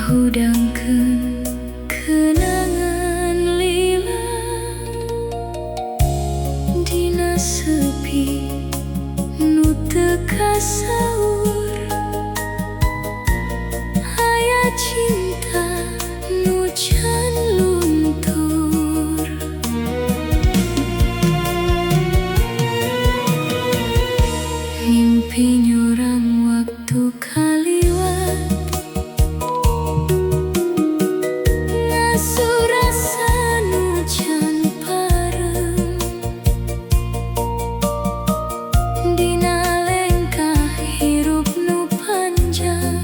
Ngahudangkeun kenangan lila dina sepi nu teu kasaur. Aya cinta nu can luntur, mimpi nyurang waktu kaliwat, ngasuh rasa nu can parem dina lengkah hirup nu panjang.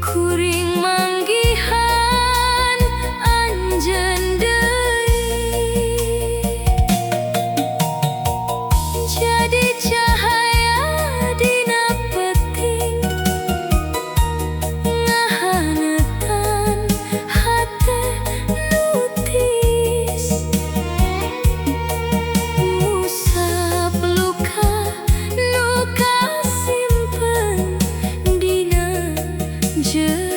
Kuring manggihan anjeun deui, jadi cahaya dina peting, ngahanetan hate nu tis, ngusap luka nu kasimpen dina jeung.